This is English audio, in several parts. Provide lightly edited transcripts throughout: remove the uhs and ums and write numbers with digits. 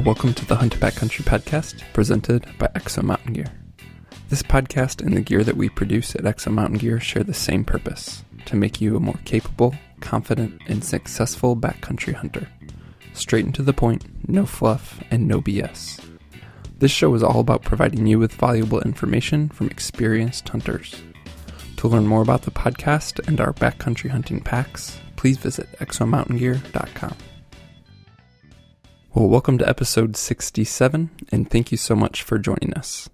Welcome to the Hunt Backcountry podcast, presented by Exo Mountain Gear. This podcast and the gear that we produce at Exo Mountain Gear share the same purpose: to make you a more capable, confident, and successful backcountry hunter. Straight and to the point, no fluff, and no BS. This show is all about providing you with valuable information from experienced hunters. To learn more about the podcast and our backcountry hunting packs, please visit exomountaingear.com. Well, welcome to episode 67, and thank you so much for joining us.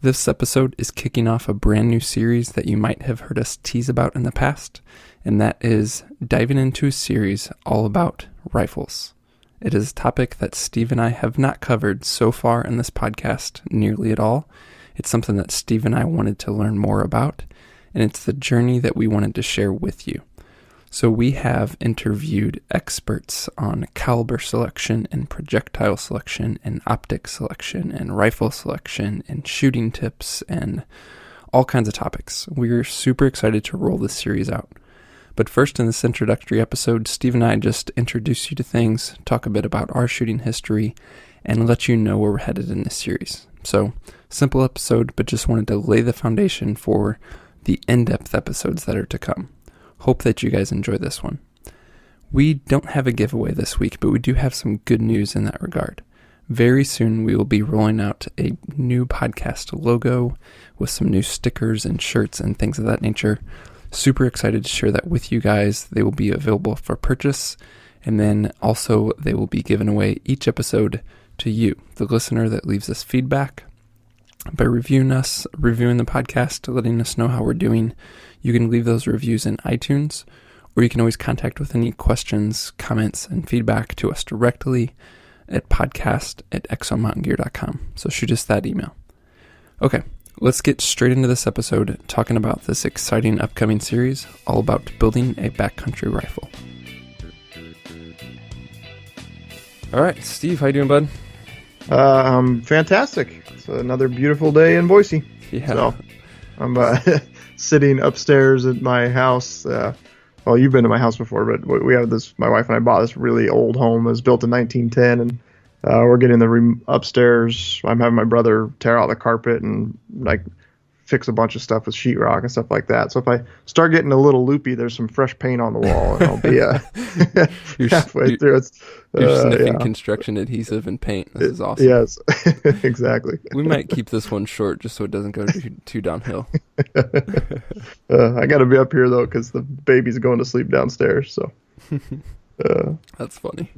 This episode is kicking off a brand new series that you might have heard us tease about in the past, and that is diving into a series all about rifles. It is a topic that Steve and I have not covered so far in this podcast nearly at all. It's something that Steve and I wanted to learn more about, and it's the journey that we wanted to share with you. So we have interviewed experts on caliber selection and projectile selection and optic selection and rifle selection and shooting tips and all kinds of topics. We're super excited to roll this series out. But first, in this introductory episode, Steve and I just introduce you to things, talk a bit about our shooting history, and let you know where we're headed in this series. So, simple episode, but just wanted to lay the foundation for the in-depth episodes that are to come. Hope that you guys enjoy this one. We don't have a giveaway this week, but we do have some good news in that regard. Very soon we will be rolling out a new podcast logo with some new stickers and shirts and things of that nature. Super excited to share that with you guys. They will be available for purchase, and then also they will be given away each episode to you, the listener that leaves us feedback. By reviewing the podcast, letting us know how we're doing. You can leave those reviews in iTunes, or you can always contact with any questions, comments, and feedback to us directly at podcast@exomountaingear.com. So shoot us that email. Okay, let's get straight into this episode, talking about this exciting upcoming series all about building a backcountry rifle. All right, Steve, how you doing, bud? Fantastic. It's another beautiful day in Boise. Yeah. So I'm sitting upstairs at my house. Well, you've been to my house before, but we have this. My wife and I bought this really old home. It was built in 1910, and we're getting the room upstairs. I'm having my brother tear out the carpet and fix a bunch of stuff with sheetrock and stuff like that. So if I start getting a little loopy, there's some fresh paint on the wall, and I'll be halfway through. You're sniffing construction adhesive and paint. This is awesome. Yes, exactly. We might keep this one short just so it doesn't go too downhill. I got to be up here, though, because the baby's going to sleep downstairs. So That's funny.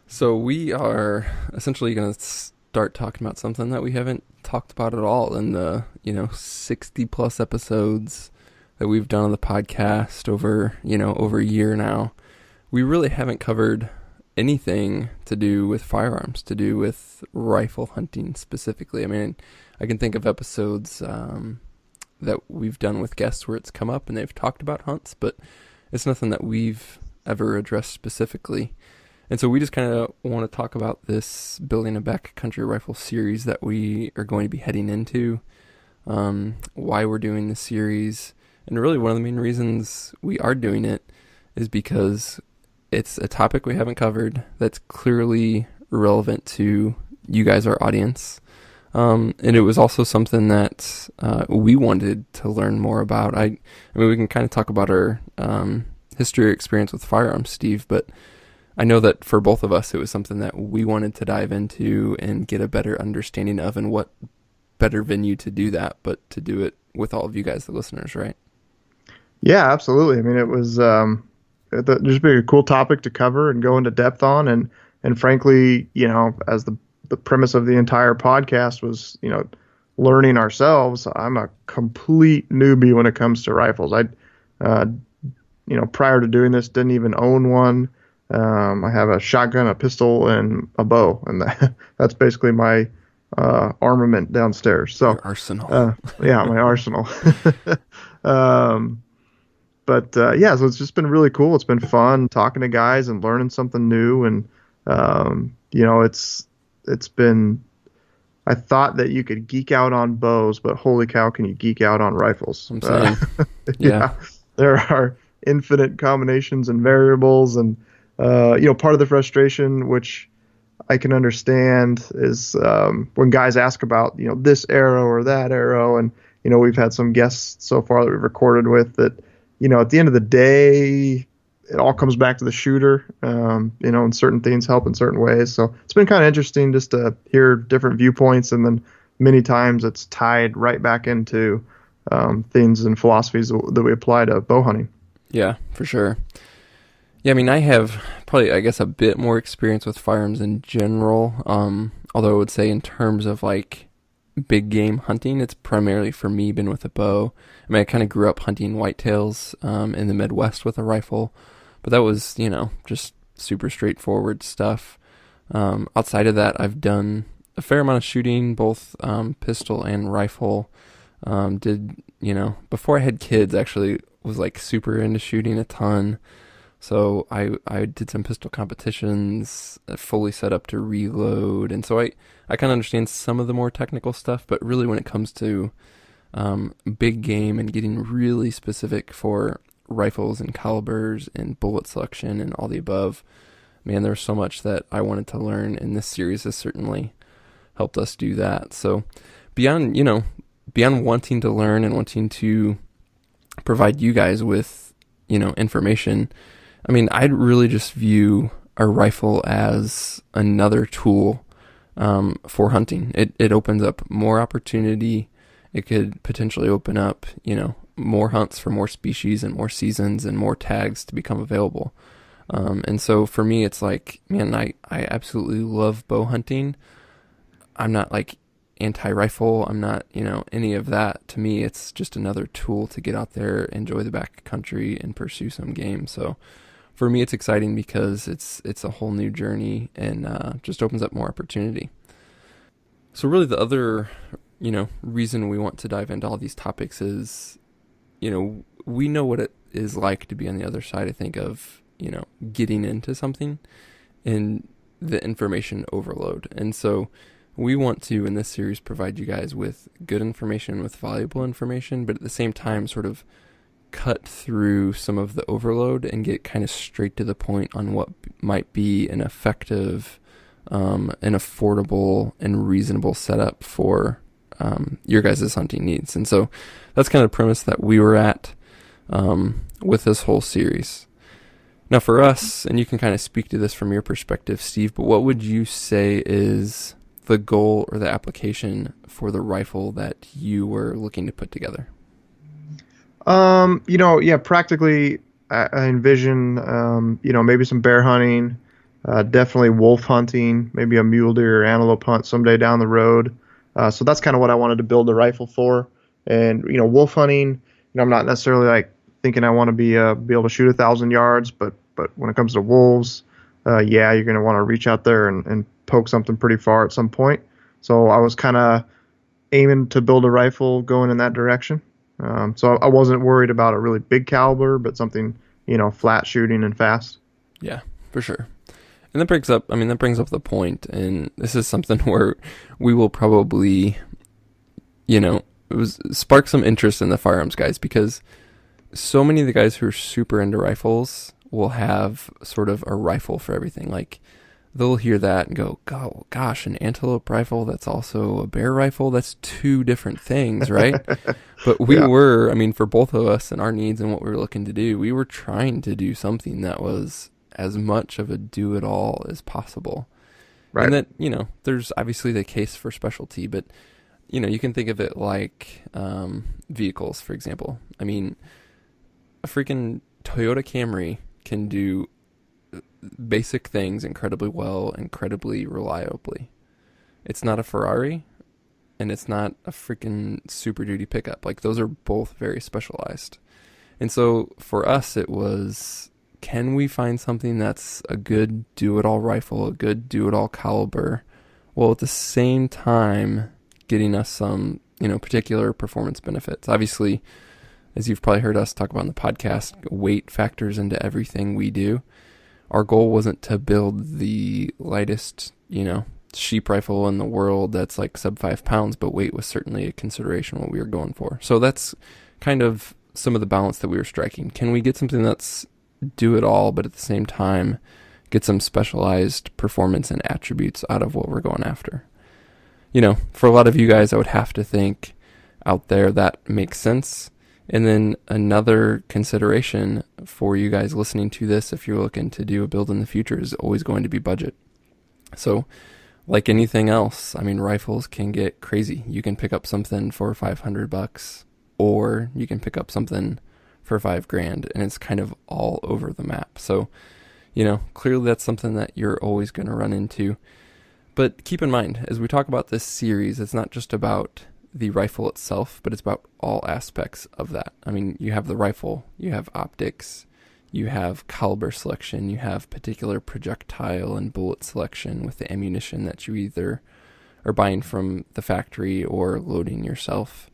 So we are essentially going to start talking about something that we haven't talked about at all in the 60 plus episodes that we've done on the podcast over a year now. We really haven't covered anything to do with firearms, to do with rifle hunting specifically. I mean, I can think of episodes that we've done with guests where it's come up and they've talked about hunts, but it's nothing that we've ever addressed specifically. And so we just kind of want to talk about this building a backcountry rifle series that we are going to be heading into, why we're doing this series. And really one of the main reasons we are doing it is because it's a topic we haven't covered that's clearly relevant to you guys, our audience. And it was also something that we wanted to learn more about. I mean, we can kind of talk about our history or experience with firearms, Steve, but I know that for both of us, it was something that we wanted to dive into and get a better understanding of, and what better venue to do that, but to do it with all of you guys, the listeners, right? Yeah, absolutely. I mean, it was just been a cool topic to cover and go into depth on, and frankly, as the premise of the entire podcast was, learning ourselves. I'm a complete newbie when it comes to rifles. Prior to doing this, didn't even own one. I have a shotgun, a pistol, and a bow, and that's basically my armament downstairs. So your arsenal. Yeah, my arsenal. So it's just been really cool. It's been fun talking to guys and learning something new, and it's been. I thought that you could geek out on bows, but holy cow, can you geek out on rifles? I'm saying, yeah, there are infinite combinations and variables, and part of the frustration, which I can understand is when guys ask about, this arrow or that arrow. And, we've had some guests so far that we've recorded with that, at the end of the day, it all comes back to the shooter, and certain things help in certain ways. So it's been kind of interesting just to hear different viewpoints. And then many times it's tied right back into things and philosophies that we apply to bow hunting. Yeah, for sure. Yeah, I mean, I have probably, I guess, a bit more experience with firearms in general. Although I would say in terms of like big game hunting, it's primarily for me been with a bow. I mean, I kind of grew up hunting whitetails in the Midwest with a rifle, but that was, just super straightforward stuff. Outside of that, I've done a fair amount of shooting, both pistol and rifle. Before I had kids, actually was like super into shooting a ton. So I did some pistol competitions, fully set up to reload. And so I kind of understand some of the more technical stuff, but really when it comes to big game and getting really specific for rifles and calibers and bullet selection and all the above, man, there's so much that I wanted to learn, and this series has certainly helped us do that. So beyond wanting to learn and wanting to provide you guys with, information, I mean, I'd really just view a rifle as another tool for hunting. It opens up more opportunity. It could potentially open up, more hunts for more species and more seasons and more tags to become available. And so for me, it's like, man, I absolutely love bow hunting. I'm not like anti-rifle. I'm not, any of that. To me, it's just another tool to get out there, enjoy the backcountry, and pursue some game. So for me, it's exciting because it's a whole new journey and just opens up more opportunity. So really the other, reason we want to dive into all these topics is, we know what it is like to be on the other side, I think, of, getting into something and the information overload. And so we want to, in this series, provide you guys with good information, with valuable information, but at the same time sort of cut through some of the overload and get kind of straight to the point on what might be an effective, an affordable and reasonable setup for your guys' hunting needs. And so that's kind of the premise that we were at with this whole series. Now for us, and you can kind of speak to this from your perspective, Steve, but what would you say is the goal or the application for the rifle that you were looking to put together? Practically I envision, maybe some bear hunting, definitely wolf hunting, maybe a mule deer or antelope hunt someday down the road. So that's kind of what I wanted to build the rifle for. And, wolf hunting, I'm not necessarily like thinking I want to be able to shoot 1,000 yards, but when it comes to wolves, you're going to want to reach out there and poke something pretty far at some point. So I was kind of aiming to build a rifle going in that direction. So I wasn't worried about a really big caliber, but something, flat shooting and fast. Yeah, for sure. And that brings up the point, and this is something where we will probably, spark some interest in the firearms guys, because so many of the guys who are super into rifles will have sort of a rifle for everything. Like, they'll hear that and go, gosh, an antelope rifle that's also a bear rifle? That's two different things, right? But we were, for both of us and our needs and what we were looking to do, we were trying to do something that was as much of a do-it-all as possible. Right. And that, there's obviously the case for specialty, but, you can think of it like vehicles, for example. A freaking Toyota Camry can do basic things incredibly well, incredibly reliably. It's not a Ferrari, and it's not a freaking Super Duty pickup. Like, those are both very specialized. And so for us, it was, can we find something that's a good do-it-all rifle, a good do-it-all caliber, while at the same time getting us some, particular performance benefits? Obviously, as you've probably heard us talk about in the podcast, weight factors into everything we do. Our goal wasn't to build the lightest, sheep rifle in the world that's like sub 5 pounds, but weight was certainly a consideration what we were going for. So that's kind of some of the balance that we were striking. Can we get something that's do it all, but at the same time, get some specialized performance and attributes out of what we're going after. For a lot of you guys, I would have to think out there that makes sense. And then another consideration for you guys listening to this, if you're looking to do a build in the future, is always going to be budget. So like anything else, rifles can get crazy. You can pick up something for $500, or you can pick up something for $5,000, and it's kind of all over the map. So, clearly that's something that you're always going to run into. But keep in mind, as we talk about this series, it's not just about the rifle itself, but it's about all aspects of that. You have the rifle, you have optics, you have caliber selection, you have particular projectile and bullet selection with the ammunition that you either are buying from the factory or loading yourself.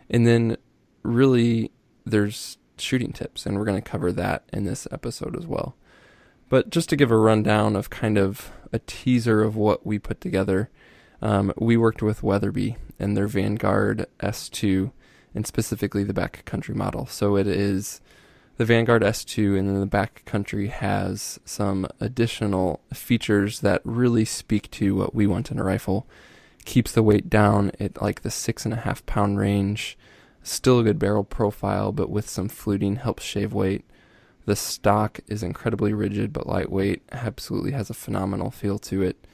And then really there's shooting tips, and we're going to cover that in this episode as well. But just to give a rundown of kind of a teaser of what we put together, we worked with Weatherby and their Vanguard S2, and specifically the Backcountry model. So it is the Vanguard S2, and then the Backcountry has some additional features that really speak to what we want in a rifle. Keeps the weight down at like the 6.5 pound range. Still a good barrel profile, but with some fluting, helps shave weight. The stock is incredibly rigid but lightweight. Absolutely has a phenomenal feel to it.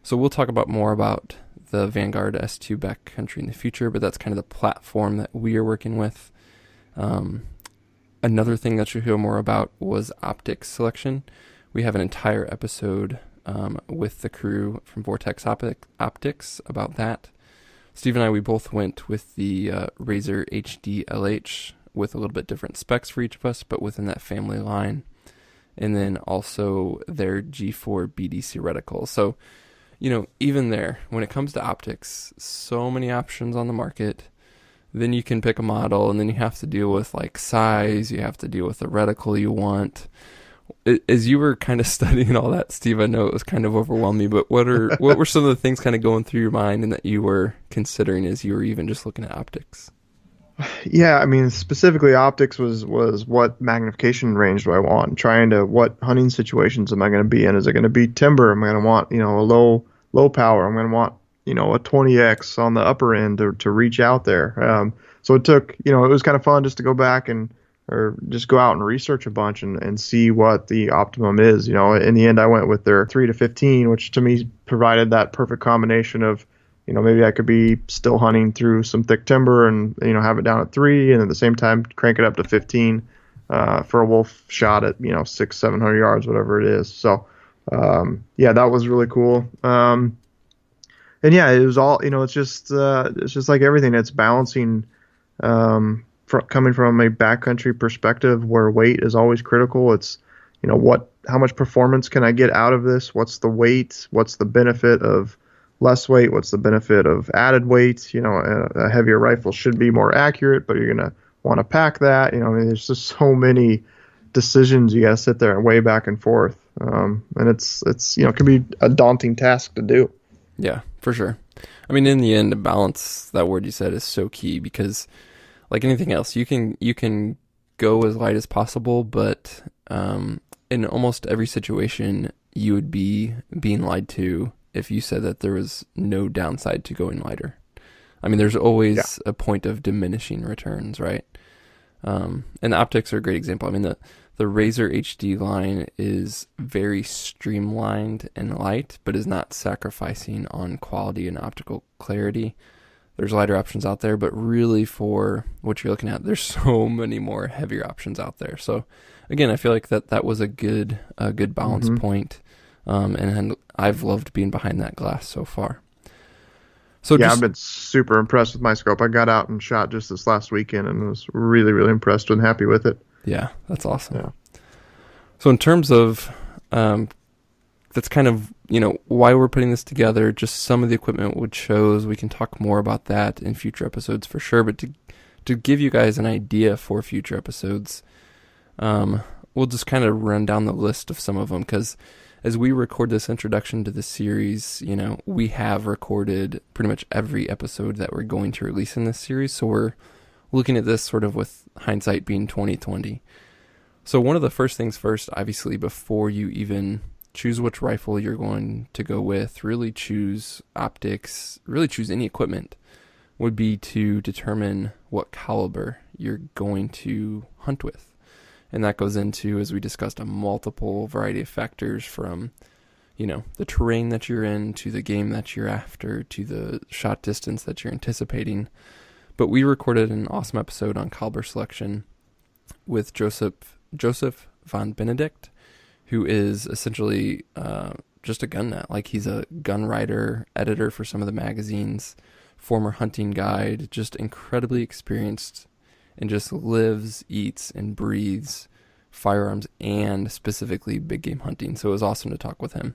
So we'll talk more about the Vanguard S2 Backcountry in the future, but that's kind of the platform that we are working with. Another thing that you'll hear more about was optics selection. We have an entire episode with the crew from Vortex Optics about that. Steve and I, we both went with the Razor HD LH with a little bit different specs for each of us, but within that family line. And then also their G4 BDC reticle. So, even there, when it comes to optics, so many options on the market. Then you can pick a model, and then you have to deal with like size, you have to deal with the reticle you want. As you were kind of studying all that, Steve, I know it was kind of overwhelming, but what were some of the things kind of going through your mind and that you were considering as you were even just looking at optics? Yeah, specifically optics was what magnification range do I want? What hunting situations am I going to be in? Is it going to be timber? Am I going to want, a low power? I'm going to want, a 20X on the upper end to reach out there. So it took, it was kind of fun just to go back or just go out and research a bunch and see what the optimum is. In the end, I went with their 3 to 15, which to me provided that perfect combination of, maybe I could be still hunting through some thick timber and, have it down at 3, and at the same time crank it up to 15 for a wolf shot at, 600-700 yards, whatever it is. So, that was really cool. And yeah, it was all, it's just like everything. It's balancing, coming from a backcountry perspective where weight is always critical. It's, how much performance can I get out of this? What's the weight? What's the benefit of less weight? What's the benefit of added weight? A heavier rifle should be more accurate, but you're going to want to pack that. There's just so many decisions you got to sit there and weigh back and forth. And it's it can be a daunting task to do. Yeah, for sure. In the end, the balance, that word you said, is so key, because like anything else, you can go as light as possible, but in almost every situation, you would be being lied to if you said that there was no downside to going lighter. There's always a point of diminishing returns, right? And the optics are a great example. The Razor HD line is very streamlined and light, but is not sacrificing on quality and optical clarity. There's lighter options out there, but really for what you're looking at, there's so many more heavier options out there. So again, I feel like that was a good balance point. And I've loved being behind that glass so far. So I've been super impressed with my scope. I got out and shot just this last weekend and was really, really impressed and happy with it. Yeah, that's awesome. Yeah. So in terms of, that's kind of, why we're putting this together, just some of the equipment we chose. We can talk more about that in future episodes for sure. But to give you guys an idea for future episodes, we'll just kind of run down the list of some of them, because as we record this introduction to the series, we have recorded pretty much every episode that we're going to release in this series. So we're looking at this sort of with hindsight being 2020. So one of the first things first, obviously, before you even choose which rifle you're going to go with, really choose optics, really choose any equipment, would be to determine what caliber you're going to hunt with. And that goes into, as we discussed, a multiple variety of factors from, the terrain that you're in, to the game that you're after, to the shot distance that you're anticipating. But we recorded an awesome episode on caliber selection with Joseph von Benedict, who is essentially just a gun nut. Like, he's a gun writer, editor for some of the magazines, former hunting guide, just incredibly experienced, and just lives, eats, and breathes firearms and specifically big game hunting. So it was awesome to talk with him.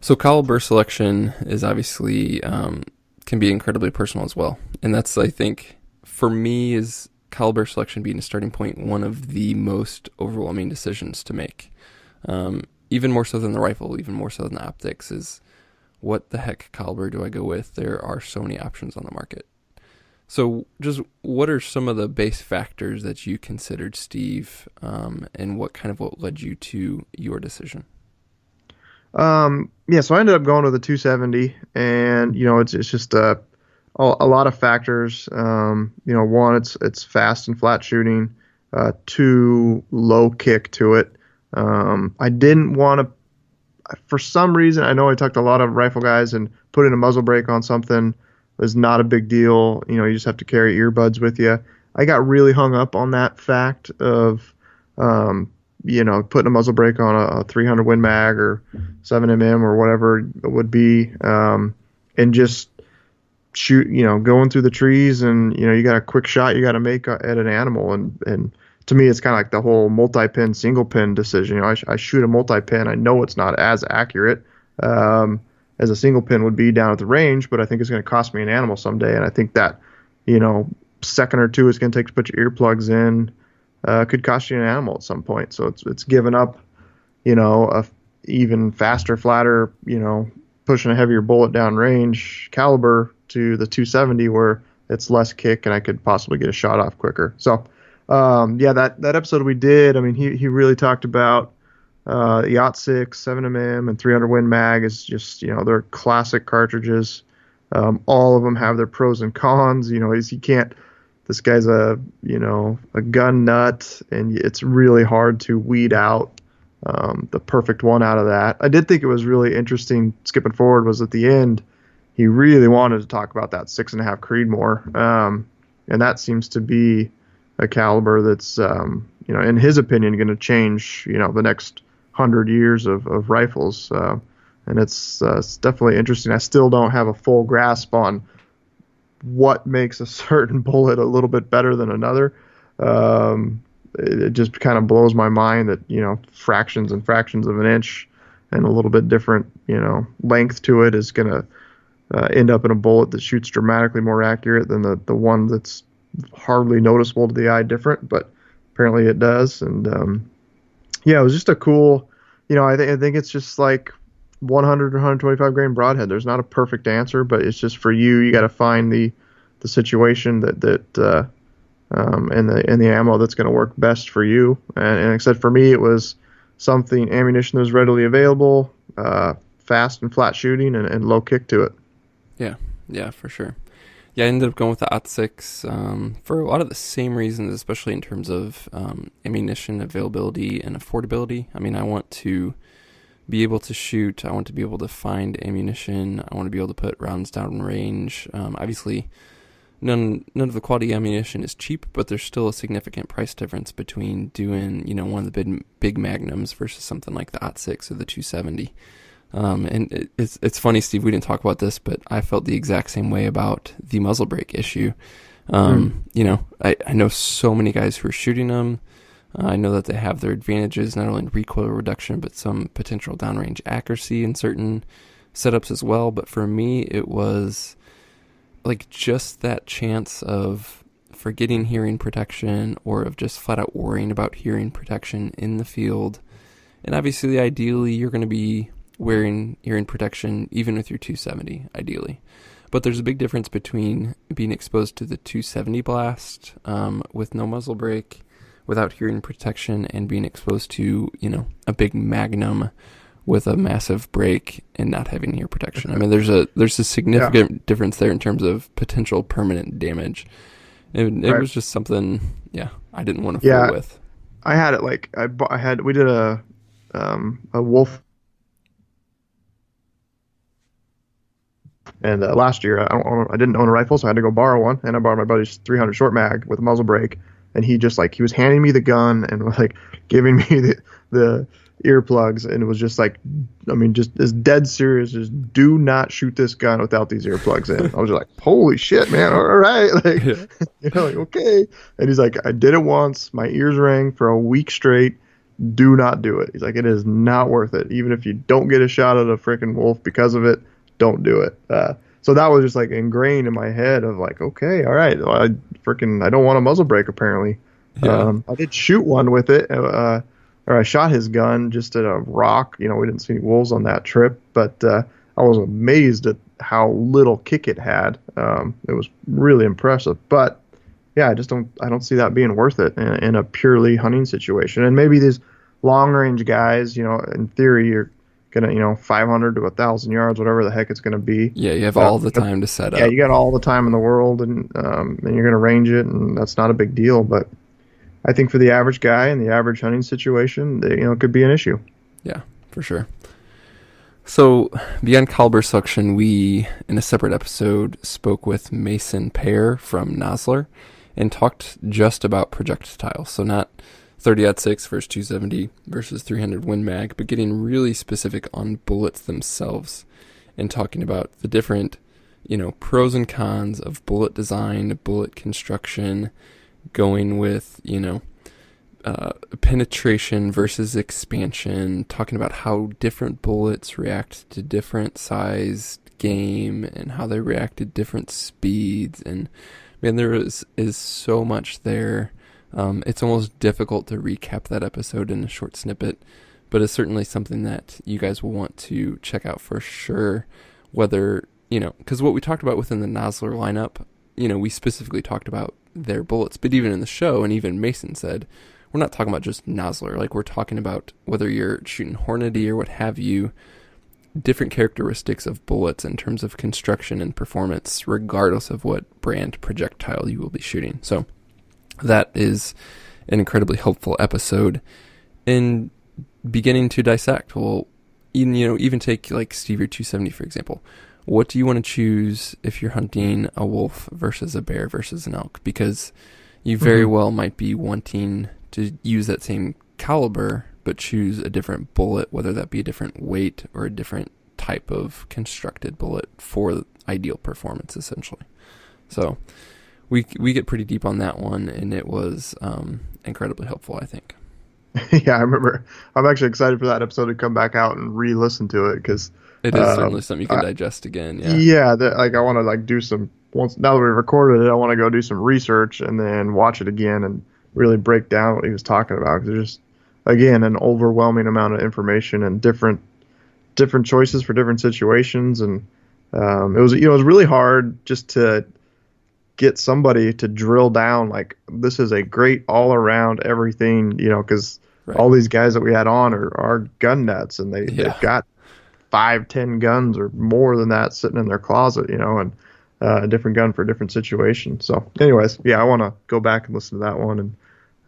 So caliber selection is obviously can be incredibly personal as well. And that's, I think, for me, is caliber selection being a starting point, one of the most overwhelming decisions to make. Even more so than the rifle, even more so than the optics, is what the heck caliber do I go with? There are so many options on the market. So just what are some of the base factors that you considered, Steve, and what led you to your decision? So I ended up going with a 270, and it's just a lot of factors. One, it's fast and flat shooting. Two, low kick to it. I didn't want to, for some reason, I know I talked to a lot of rifle guys, and putting a muzzle brake on something is not a big deal. You just have to carry earbuds with you. I got really hung up on that fact of, putting a muzzle brake on a 300 Win Mag or 7mm or whatever it would be, and just shoot, going through the trees, and, you got a quick shot you got to make at an animal. And to me, it's kind of like the whole multi-pin, single pin decision. I shoot a multi-pin. I know it's not as accurate as a single pin would be down at the range, but I think it's going to cost me an animal someday. And I think that, second or two it's going to take to put your earplugs in could cost you an animal at some point. So it's given up, a even faster, flatter, pushing a heavier bullet down range caliber to the 270, where it's less kick and I could possibly get a shot off quicker. So, that episode we did, I mean, he really talked about Yacht 6, 7mm, and 300 Win Mag is just, they're classic cartridges. All of them have their pros and cons. This guy's a gun nut, and it's really hard to weed out the perfect one out of that. I did think it was really interesting, skipping forward, was at the end, he really wanted to talk about that 6.5 Creedmoor. And that seems to be a caliber that's, in his opinion, going to change, the next 100 years of rifles. And it's definitely interesting. I still don't have a full grasp on what makes a certain bullet a little bit better than another. It just kind of blows my mind that, fractions and fractions of an inch and a little bit different, length to it is going to end up in a bullet that shoots dramatically more accurate than the one that's hardly noticeable to the eye different, but apparently it does. And it was just a cool, I think it's just like 100 or 125 grain broadhead. There's not a perfect answer, but it's just for you got to find the situation that and the ammo that's going to work best for you. And like I said, for me, it was ammunition that was readily available, fast and flat shooting, and low kick to it. Yeah, for sure. Yeah, I ended up going with the Ot 6 for a lot of the same reasons, especially in terms of ammunition availability and affordability. I mean, I want to be able to shoot. I want to be able to find ammunition. I want to be able to put rounds down range. Obviously, none of the quality ammunition is cheap, but there's still a significant price difference between doing, one of the big magnums versus something like the Ot 6 or the 270. And it's funny, Steve, we didn't talk about this, but I felt the exact same way about the muzzle brake issue. I know so many guys who are shooting them. I know that they have their advantages, not only in recoil reduction, but some potential downrange accuracy in certain setups as well. But for me, it was like just that chance of forgetting hearing protection, or of just flat out worrying about hearing protection in the field. And obviously, ideally, you're going to be wearing hearing protection even with your 270, ideally. But there's a big difference between being exposed to the 270 blast with no muzzle brake, without hearing protection and being exposed to, a big magnum with a massive break and not having ear protection. I mean, there's a significant difference there in terms of potential permanent damage. It was just something, I didn't want to fool with. I had it we did a wolf. And last year, I didn't own a rifle, so I had to go borrow one. And I borrowed my buddy's 300 short mag with a muzzle brake. And he just he was handing me the gun and was giving me the earplugs. And it was just just as dead serious as, do not shoot this gun without these earplugs in. I was just like, holy shit, man. All right. Okay. And he's like, I did it once. My ears rang for a week straight. Do not do it. He's like, it is not worth it. Even if you don't get a shot at a freaking wolf because of it, don't do it. So that was just ingrained in my head of okay, all right, well, I don't want a muzzle brake apparently. I did shoot one with it, or I shot his gun just at a rock. We didn't see any wolves on that trip, but I was amazed at how little kick it had. It was really impressive, but yeah, I don't see that being worth it in a purely hunting situation. And maybe these long range guys, in theory, you're gonna 500 to 1,000 yards, whatever the heck it's gonna be. Yeah, you have all the time to set up. Yeah, you got all the time in the world, and you're gonna range it, and that's not a big deal. But I think for the average guy in the average hunting situation, it could be an issue. Yeah, for sure. So beyond caliber selection, we in a separate episode spoke with Mason Pear from Nosler and talked just about projectiles. So not 30-06 versus 270 versus 300 Win Mag, but getting really specific on bullets themselves and talking about the different, pros and cons of bullet design, bullet construction, going with, penetration versus expansion, talking about how different bullets react to different size game and how they react to different speeds. And man, there is so much there. It's almost difficult to recap that episode in a short snippet, but it's certainly something that you guys will want to check out for sure. Whether, because what we talked about within the Nosler lineup, we specifically talked about their bullets, but even in the show, and even Mason said, we're not talking about just Nosler. We're talking about whether you're shooting Hornady or what have you, different characteristics of bullets in terms of construction and performance, regardless of what brand projectile you will be shooting. So that is an incredibly helpful episode in beginning to dissect. Well, even take Steve your 270, for example. What do you want to choose if you're hunting a wolf versus a bear versus an elk? Because you very well might be wanting to use that same caliber, but choose a different bullet, whether that be a different weight or a different type of constructed bullet for ideal performance, essentially. So we get pretty deep on that one, and it was incredibly helpful, I think. Yeah, I remember. I'm actually excited for that episode to come back out and re-listen to it, because it is certainly something you can digest again. Yeah. Yeah, I want to do some, now that we've recorded it, I want to go do some research and then watch it again and really break down what he was talking about. Because there's just, again, an overwhelming amount of information and different choices for different situations, and it was really hard just to get somebody to drill down this is a great all around everything, because all these guys that we had on are gun nuts, and they've got 5-10 guns or more than that sitting in their closet, and a different gun for a different situation. So anyways, I want to go back and listen to that one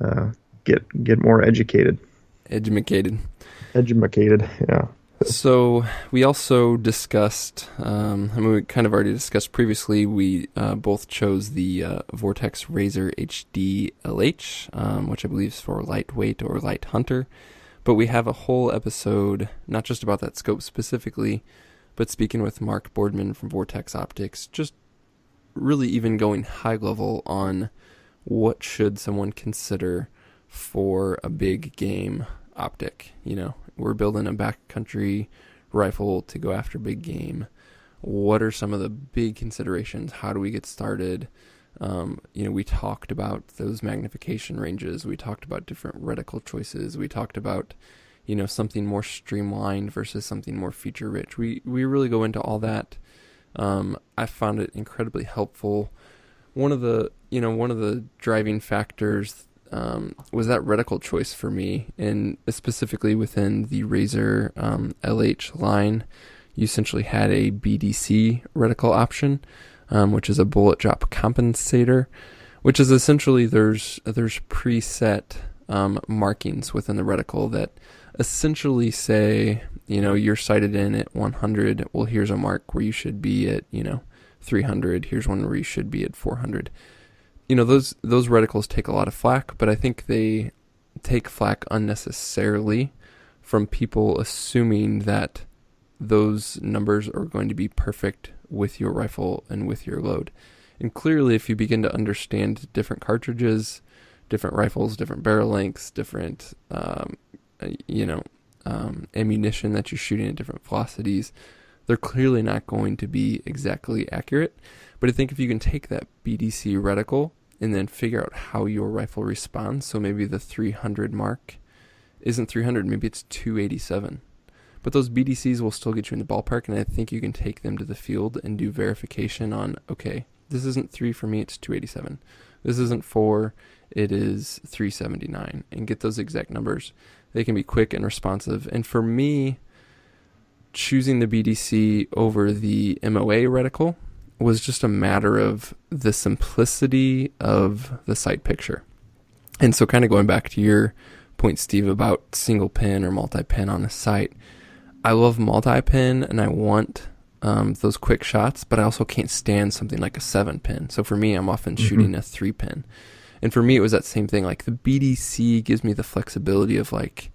and get more educated. Edumacated, yeah. So we also discussed, we kind of already discussed previously, we both chose the Vortex Razor HD LH, which I believe is for lightweight or light hunter. But we have a whole episode, not just about that scope specifically, but speaking with Mark Boardman from Vortex Optics, just really even going high level on what should someone consider for a big game optic. We're building a backcountry rifle to go after big game. What are some of the big considerations? How do we get started? We talked about those magnification ranges. We talked about different reticle choices. We talked about, something more streamlined versus something more feature rich. We really go into all that. I found it incredibly helpful. One of the driving factors was that reticle choice for me, and specifically within the Razor LH line. You essentially had a BDC reticle option, which is a bullet drop compensator, which is essentially there's preset markings within the reticle that essentially say, you're sighted in at 100. Well, here's a mark where you should be at 300. Here's one where you should be at 400. Those reticles take a lot of flack, but I think they take flack unnecessarily from people assuming that those numbers are going to be perfect with your rifle and with your load. And clearly, if you begin to understand different cartridges, different rifles, different barrel lengths, different, ammunition that you're shooting at different velocities, they're clearly not going to be exactly accurate. But I think if you can take that BDC reticle and then figure out how your rifle responds, so maybe the 300 mark isn't 300, maybe it's 287. But those BDCs will still get you in the ballpark, and I think you can take them to the field and do verification on, okay, this isn't 3 for me, it's 287. This isn't 4, it is 379, and get those exact numbers. They can be quick and responsive. And for me, choosing the BDC over the MOA reticle was just a matter of the simplicity of the sight picture. And so kind of going back to your point, Steve, about single pin or multi-pin on a sight, I love multi-pin and I want those quick shots, but I also can't stand something like a 7-pin. So for me, I'm often shooting a 3-pin. And for me, it was that same thing. Like the BDC gives me the flexibility of like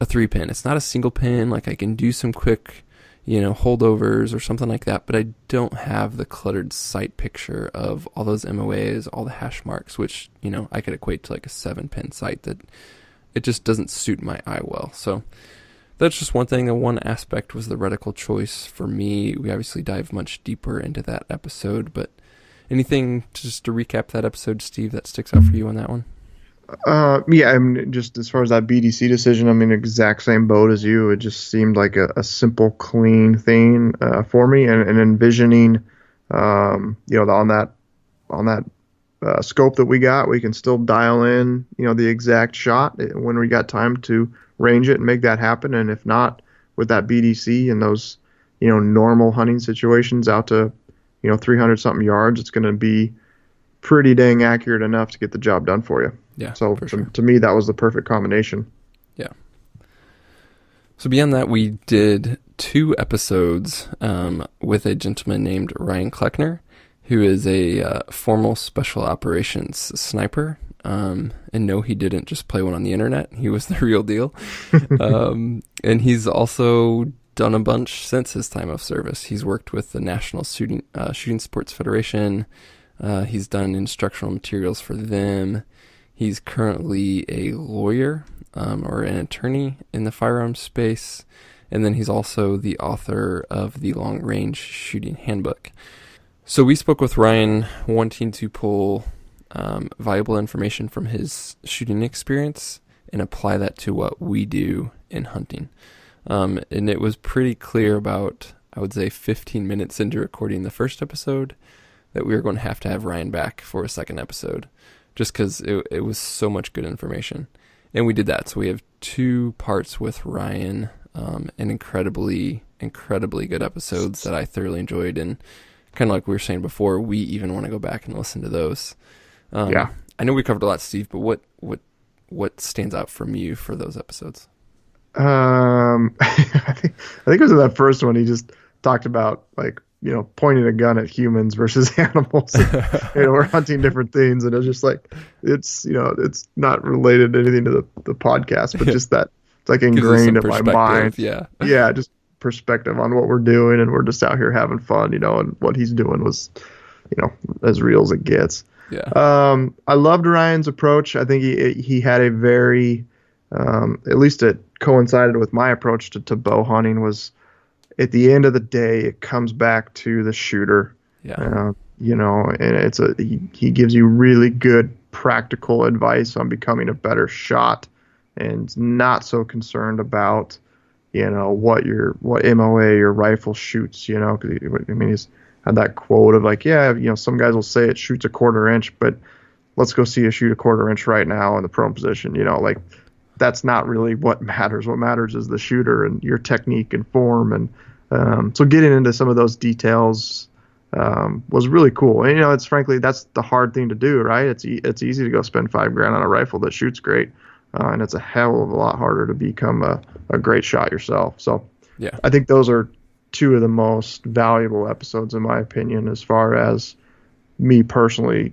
a 3-pin. It's not a single pin. Like I can do some quick, holdovers or something like that, but I don't have the cluttered sight picture of all those MOAs, all the hash marks, which, I could equate to like a 7-pin sight that it just doesn't suit my eye well. So that's just one thing. The one aspect was the reticle choice for me. We obviously dive much deeper into that episode, but anything just to recap that episode, Steve, that sticks out for you on that one? Yeah, I mean, just as far as that BDC decision, I'm in the exact same boat as you. It just seemed like a simple, clean thing for me, and envisioning, on that scope that we got, we can still dial in, the exact shot when we got time to range it and make that happen. And if not, with that BDC and those, normal hunting situations out to, 300 something yards, it's going to be pretty dang accurate enough to get the job done for you. Yeah. So to me, that was the perfect combination. Yeah. So beyond that, we did 2 episodes with a gentleman named Ryan Kleckner, who is a formal special operations sniper. And no, he didn't just play one on the internet. He was the real deal. And he's also done a bunch since his time of service. He's worked with the National Shooting Sports Federation. He's done instructional materials for them. He's currently a lawyer or an attorney in the firearms space. And then he's also the author of the Long Range Shooting Handbook. So we spoke with Ryan wanting to pull valuable information from his shooting experience and apply that to what we do in hunting. And it was pretty clear about, I would say, 15 minutes into recording the first episode that we were going to have Ryan back for a second episode, just because it was so much good information. And we did that. So we have 2 parts with Ryan, and incredibly, incredibly good episodes that I thoroughly enjoyed. And kind of like we were saying before, we even want to go back and listen to those. Yeah. I know we covered a lot, Steve, but what stands out from you for those episodes? I think it was in that first one. He just talked about pointing a gun at humans versus animals. We're hunting different things, and it's just like it's not related to anything to the podcast, but just that it's like ingrained in my mind. Yeah, just perspective on what we're doing, and we're just out here having fun, and what he's doing was, as real as it gets. Yeah. I loved Ryan's approach. I think he had a very, at least it coincided with my approach to bow hunting, was at the end of the day, it comes back to the shooter. Yeah. And he gives you really good practical advice on becoming a better shot, and not so concerned about, what MOA your rifle shoots, because he's had that quote of like, some guys will say it shoots a 1/4 inch, but let's go see you shoot a 1/4 inch right now in the prone position. Like that's not really what matters. What matters is the shooter and your technique and form. And so getting into some of those details was really cool. And it's frankly that's the hard thing to do, right? It's easy to go spend $5,000 on a rifle that shoots great, and it's a hell of a lot harder to become a great shot yourself. So Yeah. I think those are two of the most valuable episodes in my opinion, as far as me personally,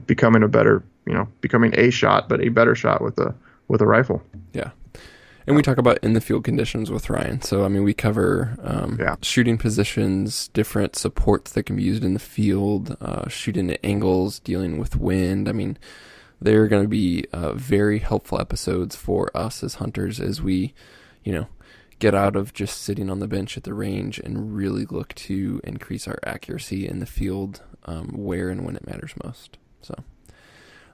becoming a shot, but a better shot with a rifle. Yeah. And we talk about in the field conditions with Ryan. So, I mean, we cover shooting positions, different supports that can be used in the field, shooting at angles, dealing with wind. I mean, they're going to be very helpful episodes for us as hunters as we, get out of just sitting on the bench at the range and really look to increase our accuracy in the field where and when it matters most. So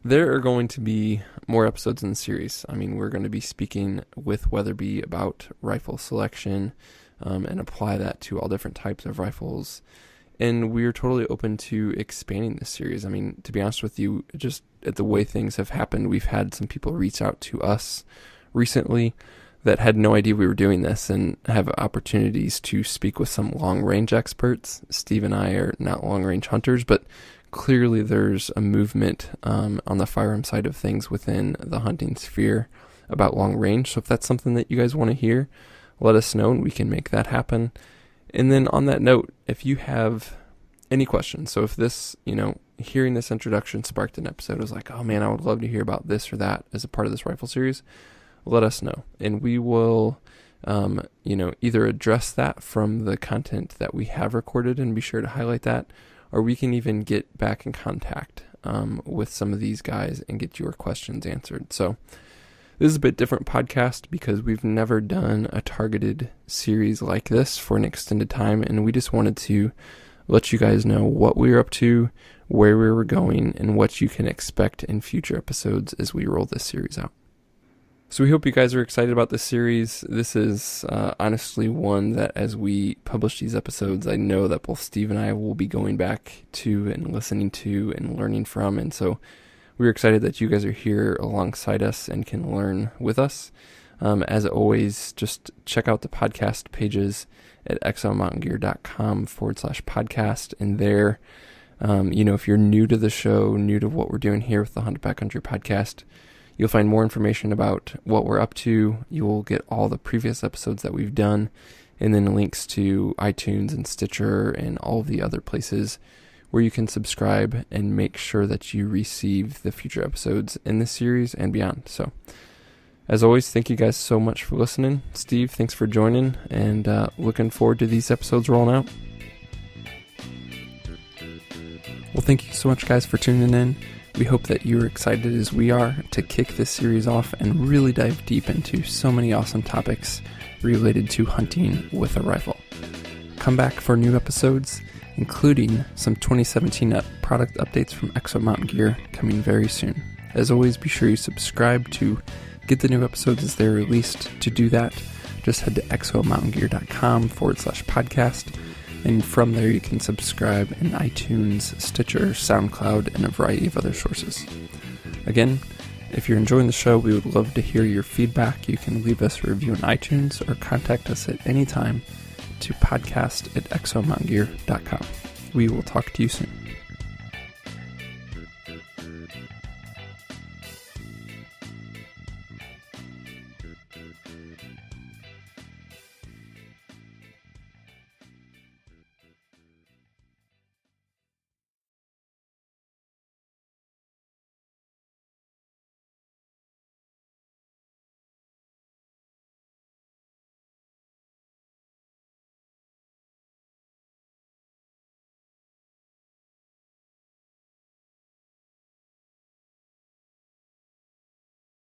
there are going to be more episodes in the series. I mean, we're going to be speaking with Weatherby about rifle selection and apply that to all different types of rifles. And we're totally open to expanding this series. I mean, to be honest with you, just at the way things have happened, we've had some people reach out to us recently that had no idea we were doing this and have opportunities to speak with some long-range experts. Steve and I are not long-range hunters, but clearly there's a movement on the firearm side of things within the hunting sphere about long range. So if that's something that you guys want to hear, let us know and we can make that happen. And then on that note, if you have any questions, so if this, hearing this introduction sparked an episode, was like, oh man, I would love to hear about this or that as a part of this rifle series, let us know. And we will, either address that from the content that we have recorded and be sure to highlight that, or we can even get back in contact with some of these guys and get your questions answered. So this is a bit different podcast because we've never done a targeted series like this for an extended time, and we just wanted to let you guys know what we were up to, where we were going, and what you can expect in future episodes as we roll this series out. So we hope you guys are excited about this series. This is honestly one that as we publish these episodes, I know that both Steve and I will be going back to and listening to and learning from. And so we're excited that you guys are here alongside us and can learn with us. As always, just check out the podcast pages at exomountaingear.com/podcast. And there, if you're new to the show, new to what we're doing here with the Hunt Backcountry podcast, you'll find more information about what we're up to. You will get all the previous episodes that we've done, and then links to iTunes and Stitcher and all of the other places where you can subscribe and make sure that you receive the future episodes in this series and beyond. So, as always, thank you guys so much for listening. Steve, thanks for joining, and looking forward to these episodes rolling out. Well, thank you so much, guys, for tuning in. We hope that you're excited as we are to kick this series off and really dive deep into so many awesome topics related to hunting with a rifle. Come back for new episodes, including some 2017 product updates from Exo Mountain Gear coming very soon. As always, be sure you subscribe to get the new episodes as they're released. To do that, just head to exomountaingear.com/podcast. And from there, you can subscribe in iTunes, Stitcher, SoundCloud, and a variety of other sources. Again, if you're enjoying the show, we would love to hear your feedback. You can leave us a review on iTunes or contact us at any time to podcast@exomountaingear.com. We will talk to you soon.